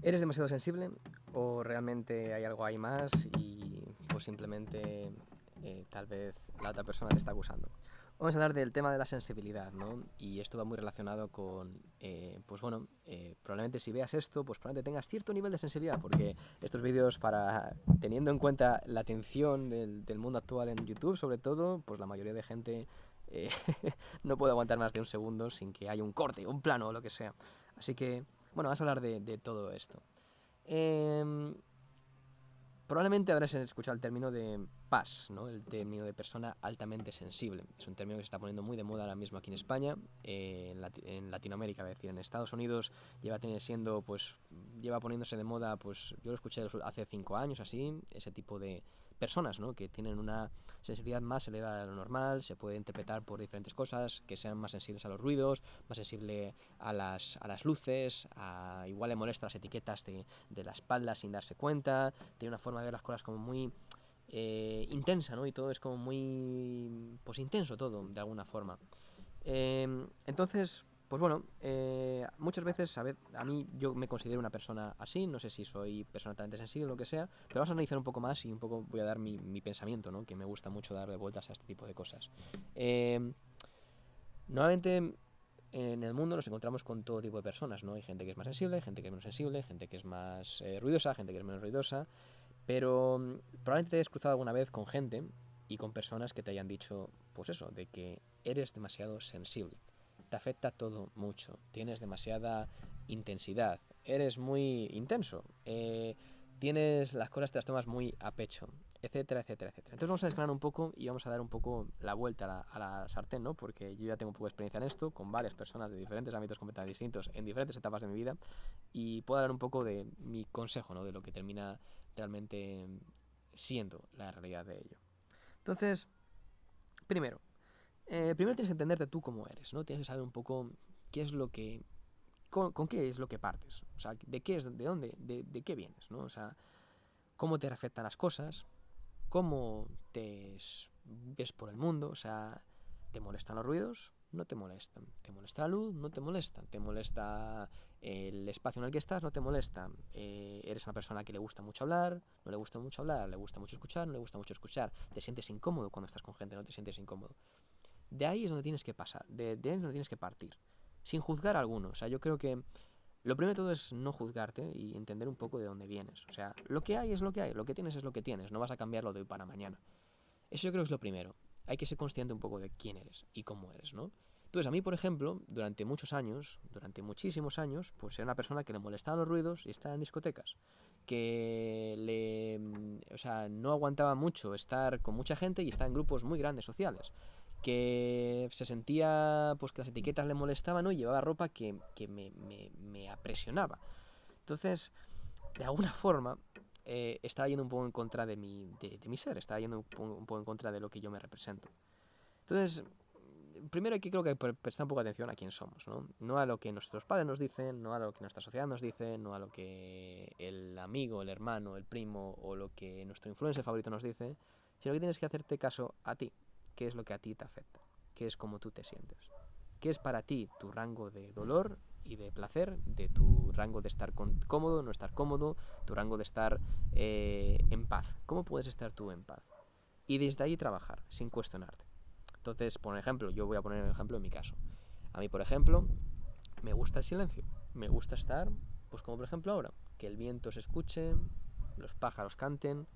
¿Eres demasiado sensible o realmente hay algo ahí más y pues simplemente tal vez la otra persona te está acusando? Vamos a hablar del tema de la sensibilidad, ¿no? Y esto va muy relacionado con, pues bueno, probablemente si veas esto, pues probablemente tengas cierto nivel de sensibilidad, porque estos vídeos, teniendo en cuenta la atención del mundo actual en YouTube, sobre todo, pues la mayoría de gente eh, no puede aguantar más de un segundo sin que haya un corte, un plano o lo que sea. Así que, bueno, vamos a hablar de todo esto. Eh, Probablemente habrás escuchado el término de PAS, ¿no? El término de persona altamente sensible. Es un término que se está poniendo muy de moda ahora mismo aquí en España, en Latinoamérica, es decir, en Estados Unidos lleva poniéndose de moda, pues yo lo escuché hace 5 años así, ese tipo de personas, ¿no? Que tienen una sensibilidad más elevada de lo normal, se puede interpretar por diferentes cosas, que sean más sensibles a los ruidos, más sensible a las luces, igual le molesta las etiquetas de la espalda sin darse cuenta, tiene una forma de ver las cosas como muy intensa, ¿no? Y todo es como muy, pues intenso todo, de alguna forma. Entonces, pues bueno, muchas veces, a mí yo me considero una persona así, no sé si soy persona talmente sensible o lo que sea, pero vamos a analizar un poco más y un poco voy a dar mi pensamiento, ¿no? Que me gusta mucho darle vueltas a este tipo de cosas. Normalmente en el mundo nos encontramos con todo tipo de personas, ¿no? Hay gente que es más sensible, gente que es menos sensible, gente que es más ruidosa, gente que es menos ruidosa, pero probablemente te hayas cruzado alguna vez con gente y con personas que te hayan dicho, pues eso, de que eres demasiado sensible. Te afecta todo mucho, tienes demasiada intensidad, eres muy intenso, tienes las cosas, te las tomas muy a pecho, etcétera, etcétera, etcétera. Entonces vamos a desgranar un poco y vamos a dar un poco la vuelta a la sartén, ¿no? Porque yo ya tengo un poco de experiencia en esto, con varias personas de diferentes ámbitos completamente distintos, en diferentes etapas de mi vida, y puedo hablar un poco de mi consejo, ¿no? De lo que termina realmente siendo la realidad de ello. Entonces, primero, primero tienes que entenderte tú cómo eres, ¿no? Tienes que saber un poco qué es lo que con qué es lo que partes, o sea, de qué es, de dónde, de qué vienes, ¿no? O sea, cómo te afectan las cosas, cómo te ves por el mundo, o sea, ¿te molestan los ruidos? No te molestan. ¿Te molesta la luz? No te molesta. ¿Te molesta el espacio en el que estás? No te molesta. ¿Eres una persona que le gusta mucho hablar? ¿No le gusta mucho hablar? ¿Le gusta mucho escuchar? ¿No le gusta mucho escuchar? ¿Te sientes incómodo cuando estás con gente? ¿No te sientes incómodo? De ahí es donde tienes que pasar, de ahí es donde tienes que partir, sin juzgar a alguno. O sea, yo creo que lo primero de todo es no juzgarte y entender un poco de dónde vienes. O sea, lo que hay es lo que hay, lo que tienes es lo que tienes, no vas a cambiarlo de hoy para mañana. Eso yo creo que es lo primero. Hay que ser consciente un poco de quién eres y cómo eres, ¿no? Entonces, a mí, por ejemplo, durante muchos años, durante muchísimos años, pues era una persona que le molestaban los ruidos y estaba en discotecas. O sea, no aguantaba mucho estar con mucha gente y estar en grupos muy grandes sociales. Que se sentía, pues que las etiquetas le molestaban, ¿no? Y llevaba ropa que me apresionaba. Entonces, de alguna forma, estaba yendo un poco en contra de mi ser, estaba yendo un poco en contra de lo que yo me represento. Entonces, primero hay que creo que prestar un poco de atención a quién somos, ¿no? No a lo que nuestros padres nos dicen, no a lo que nuestra sociedad nos dice, no a lo que el amigo, el hermano, el primo o lo que nuestro influencer favorito nos dice, sino que tienes que hacerte caso a ti, qué es lo que a ti te afecta, qué es como tú te sientes, qué es para ti tu rango de dolor y de placer, de tu rango de estar cómodo, no estar cómodo, tu rango de estar en paz. ¿Cómo puedes estar tú en paz? Y desde ahí trabajar, sin cuestionarte. Entonces, por ejemplo, yo voy a poner el ejemplo en mi caso. A mí, por ejemplo, me gusta el silencio. Me gusta estar, pues como por ejemplo ahora, que el viento se escuche, los pájaros canten.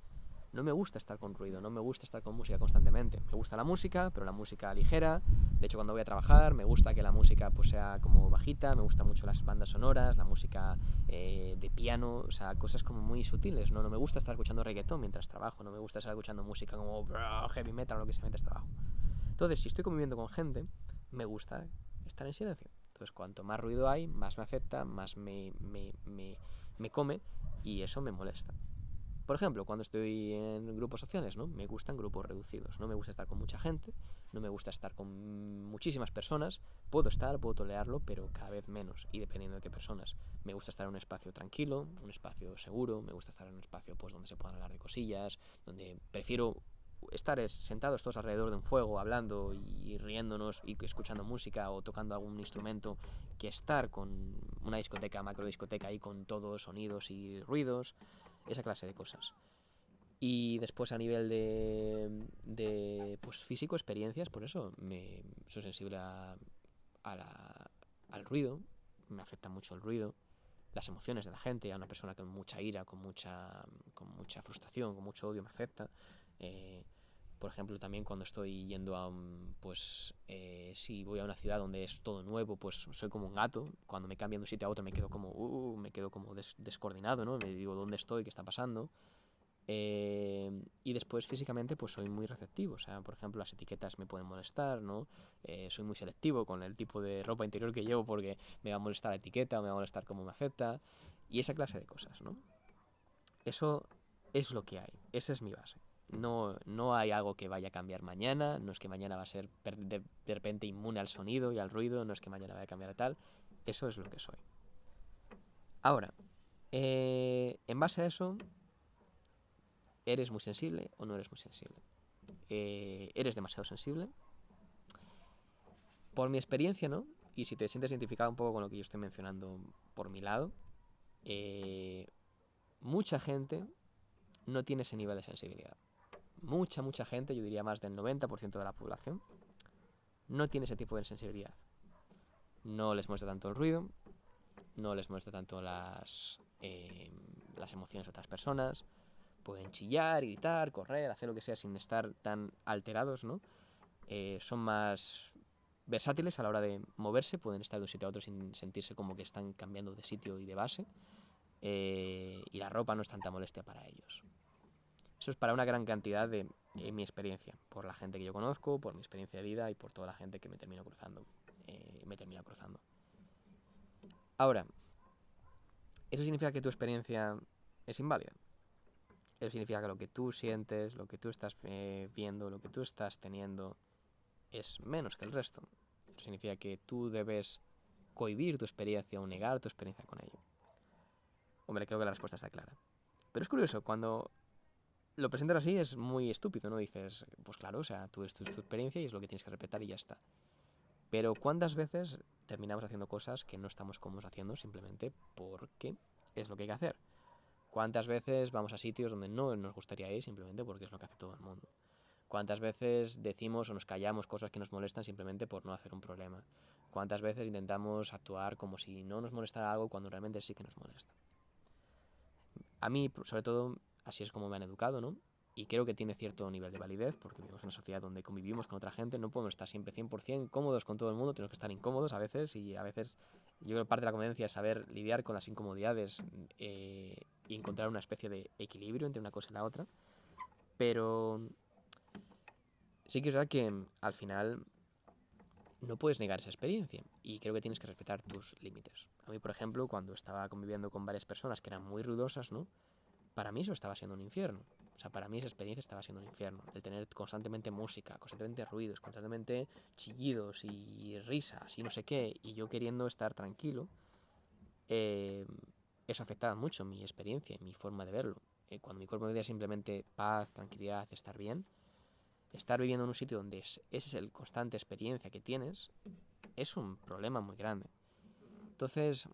No me gusta estar con ruido, no me gusta estar con música constantemente. Me gusta la música, pero la música ligera. De hecho, cuando voy a trabajar, me gusta que la música pues sea como bajita. Me gustan mucho las bandas sonoras, la música de piano, o sea, cosas como muy sutiles. No me gusta estar escuchando reggaetón mientras trabajo. No me gusta estar escuchando música como heavy metal o lo que sea mientras trabajo. Entonces, si estoy conviviendo con gente, me gusta estar en silencio. Entonces, cuanto más ruido hay, más me afecta, más me come y eso me molesta. Por ejemplo, cuando estoy en grupos sociales, ¿no? Me gustan grupos reducidos. No me gusta estar con mucha gente, no me gusta estar con muchísimas personas. Puedo tolerarlo, pero cada vez menos. Y dependiendo de qué personas. Me gusta estar en un espacio tranquilo, un espacio seguro. Me gusta estar en un espacio pues donde se puedan hablar de cosillas, donde prefiero estar sentados todos alrededor de un fuego, hablando y riéndonos y escuchando música o tocando algún instrumento, que estar con una discoteca, macro discoteca ahí con todos sonidos y ruidos, esa clase de cosas. Y después a nivel de pues físico, experiencias, por eso soy sensible al ruido, me afecta mucho el ruido, las emociones de la gente, a una persona con mucha ira, con mucha frustración, con mucho odio me afecta. Por ejemplo, también cuando estoy yendo a si voy a una ciudad donde es todo nuevo, pues soy como un gato. Cuando me cambian de un sitio a otro me quedo como descoordinado, ¿no? Me digo, ¿dónde estoy? ¿Qué está pasando? Y después físicamente pues soy muy receptivo, o sea, por ejemplo, las etiquetas me pueden molestar, ¿no? Soy muy selectivo con el tipo de ropa interior que llevo porque me va a molestar la etiqueta, me va a molestar cómo me afecta y esa clase de cosas, ¿no? Eso es lo que hay, esa es mi base. No hay algo que vaya a cambiar mañana, no es que mañana va a ser de repente inmune al sonido y al ruido, no es que mañana vaya a cambiar tal, eso es lo que soy. Ahora, en base a eso, ¿eres muy sensible o no eres muy sensible? ¿Eres demasiado sensible? Por mi experiencia, ¿no? Y si te sientes identificado un poco con lo que yo estoy mencionando por mi lado, mucha gente no tiene ese nivel de sensibilidad. Mucha gente, yo diría más del 90% de la población, no tiene ese tipo de sensibilidad. No les muestra tanto el ruido, no les muestra tanto las emociones de otras personas, pueden chillar, gritar, correr, hacer lo que sea sin estar tan alterados, ¿no? Son más versátiles a la hora de moverse, pueden estar de un sitio a otro sin sentirse como que están cambiando de sitio y de base, y la ropa no es tanta molestia para ellos. Eso es para una gran cantidad de mi experiencia, por la gente que yo conozco, por mi experiencia de vida y por toda la gente que me termina cruzando. Ahora, ¿eso significa que tu experiencia es inválida? Eso significa que lo que tú sientes, lo que tú estás viendo, lo que tú estás teniendo es menos que el resto. Eso significa que tú debes cohibir tu experiencia o negar tu experiencia con ello. Hombre, creo que la respuesta está clara. Pero es curioso, cuando lo presentas así es muy estúpido, ¿no? Dices, pues claro, o sea, tú es tu experiencia y es lo que tienes que respetar y ya está. Pero ¿cuántas veces terminamos haciendo cosas que no estamos cómodos haciendo simplemente porque es lo que hay que hacer? ¿Cuántas veces vamos a sitios donde no nos gustaría ir simplemente porque es lo que hace todo el mundo? ¿Cuántas veces decimos o nos callamos cosas que nos molestan simplemente por no hacer un problema? ¿Cuántas veces intentamos actuar como si no nos molestara algo cuando realmente sí que nos molesta? A mí, sobre todo, así es como me han educado, ¿no? Y creo que tiene cierto nivel de validez, porque vivimos en una sociedad donde convivimos con otra gente, no podemos estar siempre 100% cómodos con todo el mundo, tenemos que estar incómodos a veces, y a veces yo creo que parte de la convivencia es saber lidiar con las incomodidades y encontrar una especie de equilibrio entre una cosa y la otra. Pero sí que es verdad que al final no puedes negar esa experiencia y creo que tienes que respetar tus límites. A mí, por ejemplo, cuando estaba conviviendo con varias personas que eran muy ruidosas, ¿no? Para mí eso estaba siendo un infierno. O sea, para mí esa experiencia estaba siendo un infierno. El tener constantemente música, constantemente ruidos, constantemente chillidos y risas y no sé qué, y yo queriendo estar tranquilo, eso afectaba mucho mi experiencia, mi forma de verlo. Cuando mi cuerpo me decía simplemente paz, tranquilidad, estar bien, estar viviendo en un sitio donde esa es el constante experiencia que tienes, es un problema muy grande. Entonces,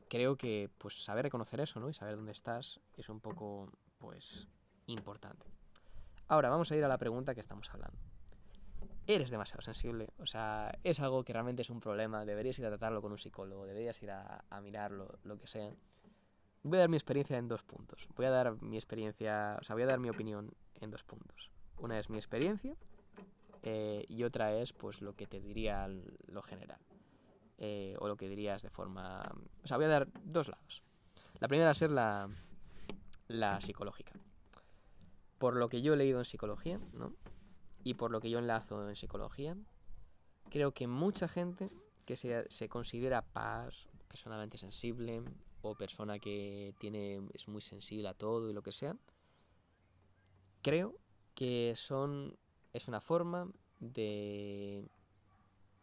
creo que pues saber reconocer eso, ¿no? Y saber dónde estás es un poco, pues, importante. Ahora, vamos a ir a la pregunta que estamos hablando. ¿Eres demasiado sensible? O sea, ¿es algo que realmente es un problema? ¿Deberías ir a tratarlo con un psicólogo? ¿Deberías ir a mirarlo? Lo que sea. Voy a dar mi experiencia en 2 puntos. Voy a dar mi experiencia, o sea, voy a dar mi opinión en 2 puntos. Una es mi experiencia y otra es, pues, lo que te diría lo general. O lo que dirías de forma... O sea, voy a dar 2 lados. La primera va a ser la psicológica. Por lo que yo he leído en psicología, ¿no? Y por lo que yo enlazo en psicología, creo que mucha gente que se considera personalmente sensible o persona que es muy sensible a todo y lo que sea, creo que es una forma de...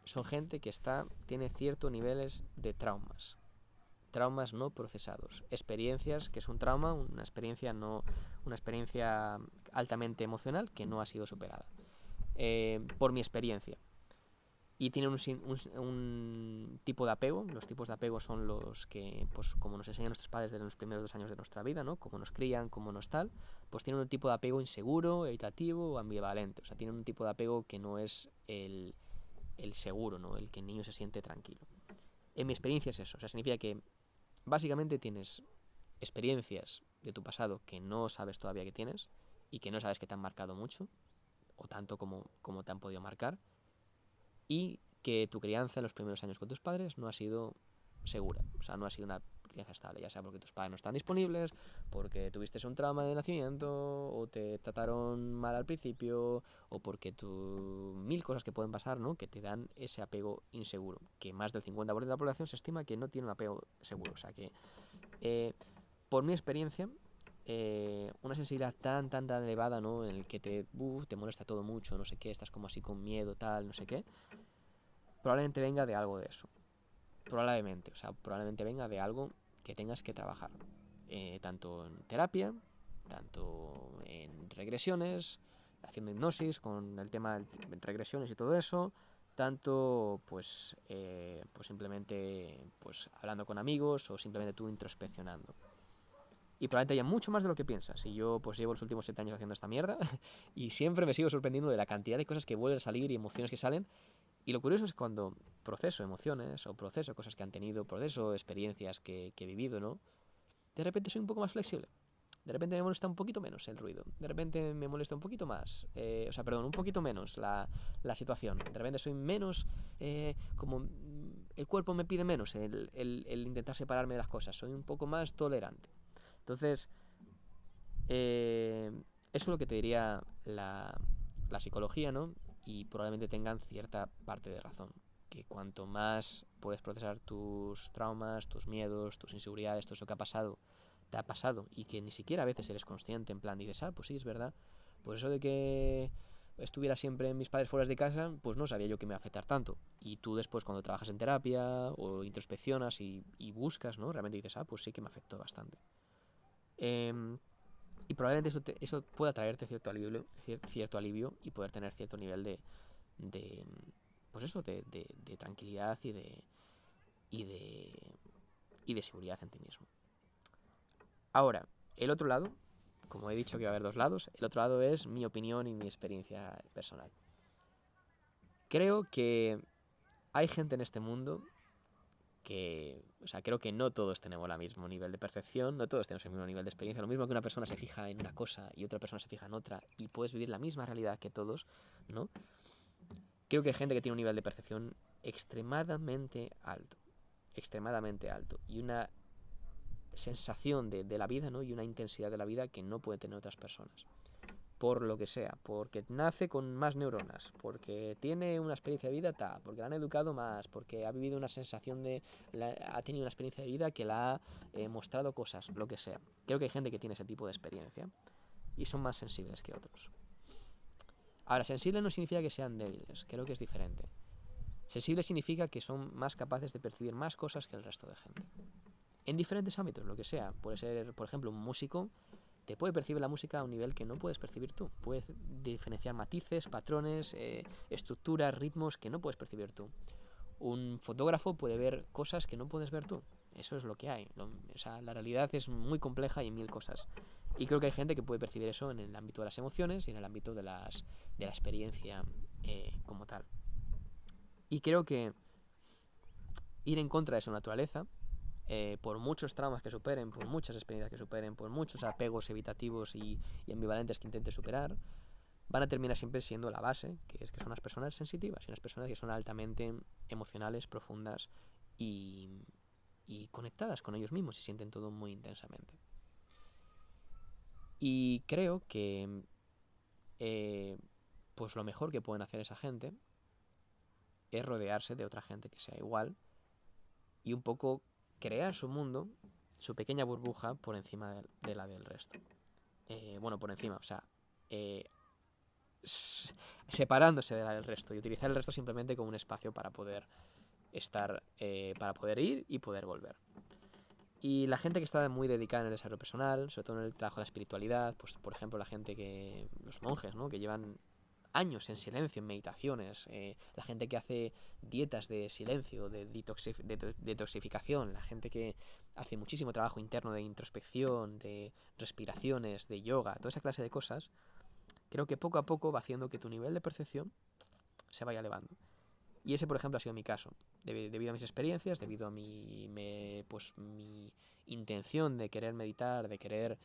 Son gente que tiene ciertos niveles de traumas. traumas no procesados, experiencias que es un trauma, una experiencia altamente emocional que no ha sido superada. Por mi experiencia. Y tienen un tipo de apego. Los tipos de apego son los que, pues como nos enseñan nuestros padres en los primeros 2 años de nuestra vida, ¿no? Cómo nos crían, cómo nos tal, pues tienen un tipo de apego inseguro, evitativo o ambivalente. O sea, tienen un tipo de apego que no es el seguro, ¿no? El que el niño se siente tranquilo. En mi experiencia es eso. O sea, significa que básicamente tienes experiencias de tu pasado que no sabes todavía que tienes y que no sabes que te han marcado mucho o tanto como te han podido marcar, y que tu crianza en los primeros años con tus padres no ha sido segura, o sea, no ha sido una crianza estable, ya sea porque tus padres no están disponibles, porque tuviste un trauma de nacimiento, o te trataron mal al principio, o porque mil cosas que pueden pasar, ¿no? Que te dan ese apego inseguro, que más del 50% de la población se estima que no tiene un apego seguro, o sea que, por mi experiencia, una sensibilidad tan elevada, ¿no? En el que te molesta todo mucho, no sé qué, estás como así con miedo, tal, no sé qué, probablemente venga de algo de eso. Probablemente venga de algo que tengas que trabajar. Tanto en terapia, tanto en regresiones, haciendo hipnosis con el tema de regresiones y todo eso, tanto pues simplemente pues hablando con amigos o simplemente tú introspeccionando. Y probablemente haya mucho más de lo que piensas. Y yo pues llevo los últimos 7 años haciendo esta mierda y siempre me sigo sorprendiendo de la cantidad de cosas que vuelven a salir y emociones que salen. Y lo curioso es que cuando proceso emociones o proceso cosas que han tenido, proceso experiencias que he vivido, ¿no? De repente soy un poco más flexible. De repente me molesta un poquito menos el ruido. De repente me molesta un poquito más. Un poquito menos la situación. De repente soy menos. Como el cuerpo me pide menos el intentar separarme de las cosas. Soy un poco más tolerante. Entonces, eso es lo que te diría la psicología, ¿no? Y probablemente tengan cierta parte de razón. Que cuanto más puedes procesar tus traumas, tus miedos, tus inseguridades, todo eso que te ha pasado, y que ni siquiera a veces eres consciente, en plan dices, pues sí, es verdad. Pues eso de que estuviera siempre en mis padres fuera de casa, pues no sabía yo que me iba a afectar tanto. Y tú después, cuando trabajas en terapia o introspeccionas y buscas, ¿no? Realmente dices, pues sí que me afectó bastante. Y probablemente eso pueda traerte cierto alivio y poder tener cierto nivel de pues eso, de tranquilidad y de, y de seguridad en ti mismo. Ahora, el otro lado, como he dicho que va a haber 2 lados, el otro lado es mi opinión y mi experiencia personal. Creo que hay gente en este mundo creo que no todos tenemos el mismo nivel de percepción, no todos tenemos el mismo nivel de experiencia. Lo mismo que una persona se fija en una cosa y otra persona se fija en otra y puedes vivir la misma realidad que todos, ¿no? Creo que hay gente que tiene un nivel de percepción extremadamente alto y una sensación de la vida, ¿no? Y una intensidad de la vida que no pueden tener otras personas. Por lo que sea, porque nace con más neuronas, porque tiene una experiencia de vida tal, porque la han educado más, porque ha vivido una sensación ha tenido una experiencia de vida que la ha mostrado cosas, lo que sea. Creo que hay gente que tiene ese tipo de experiencia y son más sensibles que otros. Ahora, sensible no significa que sean débiles, creo que es diferente. Sensible significa que son más capaces de percibir más cosas que el resto de gente. En diferentes ámbitos, lo que sea. Puede ser, por ejemplo, un músico te puede percibir la música a un nivel que no puedes percibir tú. Puedes diferenciar matices, patrones, estructuras, ritmos que no puedes percibir tú. Un fotógrafo puede ver cosas que no puedes ver tú. Eso es lo que hay. La realidad es muy compleja y hay 1000 cosas. Y creo que hay gente que puede percibir eso en el ámbito de las emociones y en el ámbito de la experiencia como tal. Y creo que ir en contra de su naturaleza, por muchos traumas que superen, por muchas experiencias que superen, por muchos apegos evitativos y ambivalentes que intenten superar, van a terminar siempre siendo la base, que es que son las personas sensitivas y unas personas que son altamente emocionales, profundas y conectadas con ellos mismos y sienten todo muy intensamente. Y creo que pues lo mejor que pueden hacer esa gente es rodearse de otra gente que sea igual y un poco crear su mundo, su pequeña burbuja por encima de la del resto. Por encima, separándose de la del resto y utilizar el resto simplemente como un espacio para poder estar, para poder ir y poder volver. Y la gente que está muy dedicada en el desarrollo personal, sobre todo en el trabajo de la espiritualidad, pues por ejemplo la gente los monjes, ¿no? Que llevan años en silencio, en meditaciones, la gente que hace dietas de silencio, de detoxificación, la gente que hace muchísimo trabajo interno de introspección, de respiraciones, de yoga, toda esa clase de cosas, creo que poco a poco va haciendo que tu nivel de percepción se vaya elevando. Y ese, por ejemplo, ha sido mi caso. Debido a mis experiencias, debido a mi intención de querer meditar, de querer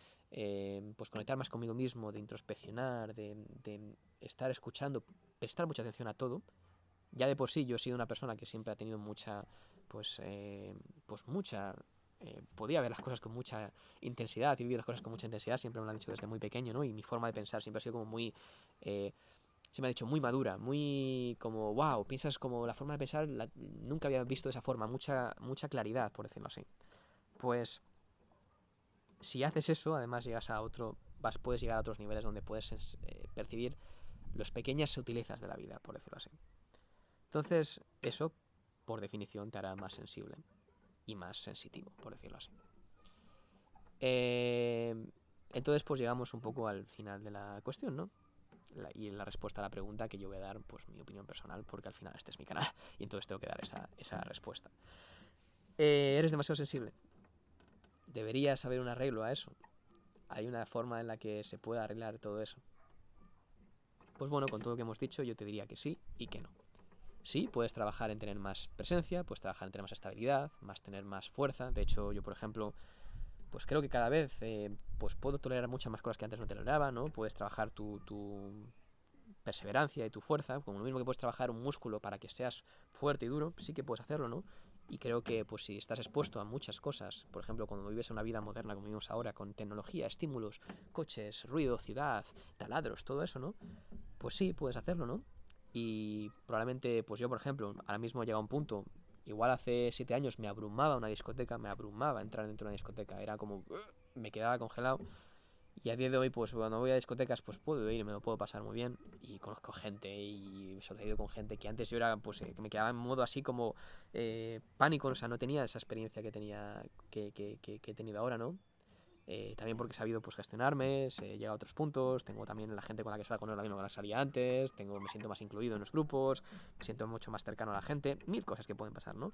pues conectar más conmigo mismo, de introspeccionar, de estar escuchando, prestar mucha atención a todo. Ya de por sí yo he sido una persona que siempre ha tenido mucha, pues mucha... podía ver las cosas con mucha intensidad y vivir las cosas con mucha intensidad, siempre me lo han dicho desde muy pequeño, ¿no? Y mi forma de pensar siempre ha sido como muy... se me ha dicho muy madura, muy como, wow, piensas como la forma de pensar, nunca había visto de esa forma, mucha claridad, por decirlo así. Pues si haces eso, además llegas a puedes llegar a otros niveles donde puedes percibir las pequeñas sutilezas de la vida, por decirlo así. Entonces, eso, por definición, te hará más sensible y más sensitivo, por decirlo así. Entonces, pues llegamos un poco al final de la cuestión, ¿no? Y la respuesta a la pregunta que yo voy a dar, pues mi opinión personal, porque al final este es mi canal y entonces tengo que dar esa respuesta. ¿Eres demasiado sensible? ¿Deberías haber un arreglo a eso? ¿Hay una forma en la que se pueda arreglar todo eso? Pues bueno, con todo lo que hemos dicho, yo te diría que sí y que no. Sí, puedes trabajar en tener más presencia, puedes trabajar en tener más estabilidad, tener más fuerza. De hecho, yo, por ejemplo, pues creo que cada vez pues puedo tolerar muchas más cosas que antes no toleraba, ¿no? Puedes trabajar tu perseverancia y tu fuerza, como lo mismo que puedes trabajar un músculo para que seas fuerte y duro, sí que puedes hacerlo, ¿no? Y creo que pues si estás expuesto a muchas cosas, por ejemplo, cuando vives una vida moderna como vivimos ahora, con tecnología, estímulos, coches, ruido, ciudad, taladros, todo eso, ¿no? Pues sí, puedes hacerlo, ¿no? Y probablemente, pues yo, por ejemplo, ahora mismo he llegado a un punto, igual hace 7 años me abrumaba una discoteca, me abrumaba entrar dentro de una discoteca, era como, me quedaba congelado. Y a día de hoy, pues cuando voy a discotecas, pues puedo ir, me lo puedo pasar muy bien. Y conozco gente y he sucedido con gente que antes yo era, pues que me quedaba en modo así como pánico, o sea, no tenía esa experiencia que he tenido ahora, ¿no? También porque he sabido pues gestionarme, se llega a otros puntos, tengo también la gente con la que salgo no es la misma con la que salía antes, me siento más incluido en los grupos, me siento mucho más cercano a la gente, mil cosas que pueden pasar, ¿no?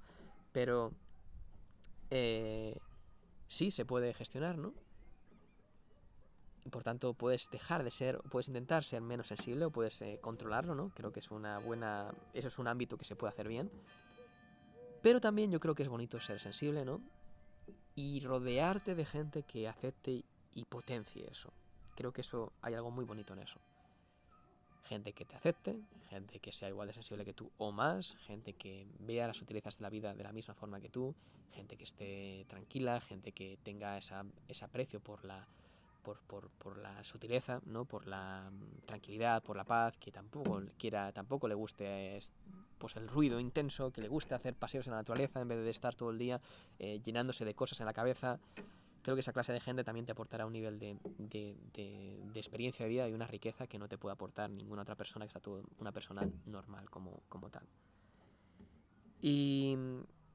Pero sí se puede gestionar, ¿no? Por tanto, puedes dejar de ser, puedes intentar ser menos sensible o puedes controlarlo, ¿no? Creo que es eso es un ámbito que se puede hacer bien. Pero también yo creo que es bonito ser sensible, ¿no? Y rodearte de gente que acepte y potencie eso. Creo que eso, hay algo muy bonito en eso. Gente que te acepte, gente que sea igual de sensible que tú o más, gente que vea las sutilezas de la vida de la misma forma que tú, gente que esté tranquila, gente que tenga ese aprecio por la sutileza, ¿no? Por la tranquilidad, por la paz, que tampoco le guste pues el ruido intenso, que le guste hacer paseos en la naturaleza en vez de estar todo el día llenándose de cosas en la cabeza. Creo que esa clase de gente también te aportará un nivel de experiencia de vida y una riqueza que no te puede aportar ninguna otra persona que está una persona normal como tal. Y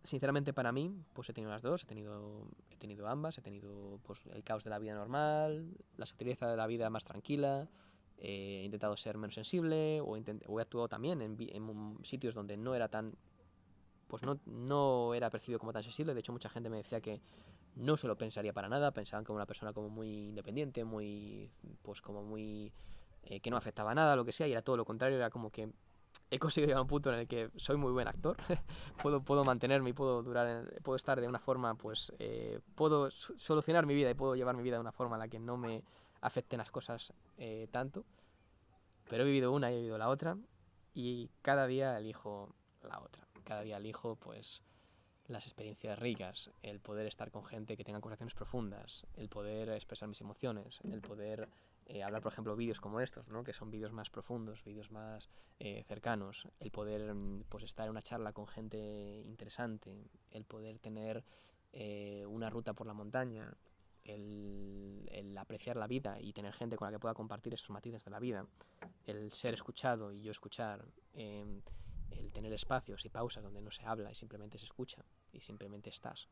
sinceramente para mí, pues he tenido las dos, he tenido ambas, he tenido pues el caos de la vida normal, la sutileza de la vida más tranquila, he intentado ser menos sensible o he actuado también en sitios donde no era tan, pues no era percibido como tan sensible. De hecho, mucha gente me decía que no se lo pensaría para nada, pensaban como una persona como muy independiente, pues como muy que no afectaba a nada, lo que sea, y era todo lo contrario, era como que he conseguido llegar a un punto en el que soy muy buen actor, puedo mantenerme y puedo estar de una forma, pues puedo solucionar mi vida y puedo llevar mi vida de una forma en la que no me afecten las cosas tanto, pero he vivido una y he vivido la otra y cada día elijo la otra, cada día elijo pues las experiencias ricas, el poder estar con gente que tenga conversaciones profundas, el poder expresar mis emociones, el poder hablar, por ejemplo, vídeos como estos, ¿no? Que son vídeos más profundos, vídeos más cercanos, el poder pues estar en una charla con gente interesante, el poder tener una ruta por la montaña, el apreciar la vida y tener gente con la que pueda compartir esos matices de la vida, el ser escuchado y yo escuchar, el tener espacios y pausas donde no se habla y simplemente se escucha y simplemente estás.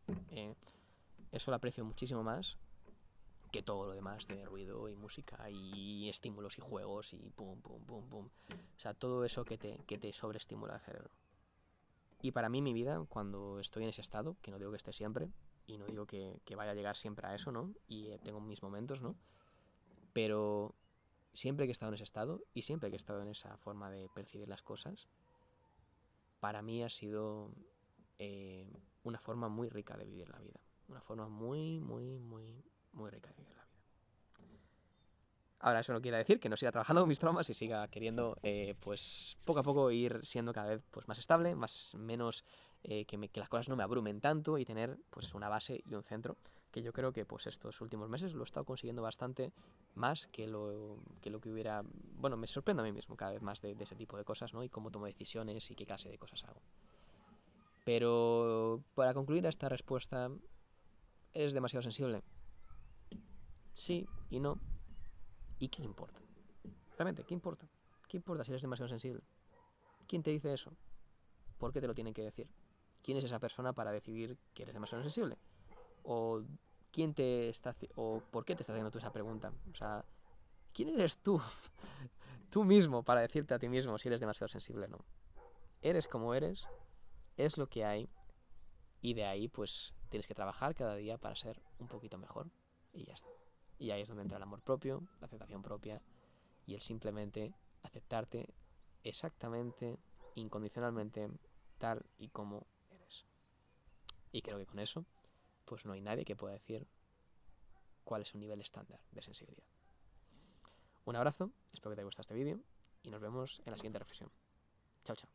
eso lo aprecio muchísimo más que todo lo demás de ruido y música y estímulos y juegos y pum, pum, pum, pum. O sea, todo eso que te sobreestimula el cerebro. Y para mí mi vida, cuando estoy en ese estado, que no digo que esté siempre, y no digo que vaya a llegar siempre a eso, ¿no? Y tengo mis momentos, ¿no? Pero siempre que he estado en ese estado y siempre que he estado en esa forma de percibir las cosas, para mí ha sido eh, una forma muy rica de vivir la vida. Una forma muy, muy, muy, muy rica de vivir la vida. Ahora, eso no quiere decir que no siga trabajando con mis traumas y siga queriendo, pues, poco a poco ir siendo cada vez pues, más estable, menos que las cosas no me abrumen tanto y tener, pues, una base y un centro, que yo creo que, pues, estos últimos meses lo he estado consiguiendo bastante más que lo que hubiera... Bueno, me sorprendo a mí mismo cada vez más de ese tipo de cosas, ¿no? Y cómo tomo decisiones y qué clase de cosas hago. Pero, para concluir esta respuesta, ¿eres demasiado sensible? Sí y no. ¿Y qué importa? Realmente, ¿qué importa? ¿Qué importa si eres demasiado sensible? ¿Quién te dice eso? ¿Por qué te lo tienen que decir? ¿Quién es esa persona para decidir que eres demasiado sensible? ¿O quién te está o por qué te estás haciendo tú esa pregunta? O sea, ¿quién eres tú? Tú mismo para decirte a ti mismo si eres demasiado sensible o no. Eres como eres, es lo que hay y de ahí pues tienes que trabajar cada día para ser un poquito mejor y ya está. Y ahí es donde entra el amor propio, la aceptación propia y el simplemente aceptarte exactamente, incondicionalmente, tal y como eres. Y creo que con eso, pues no hay nadie que pueda decir cuál es un nivel estándar de sensibilidad. Un abrazo, espero que te haya gustado este vídeo y nos vemos en la siguiente reflexión. Chao, chao.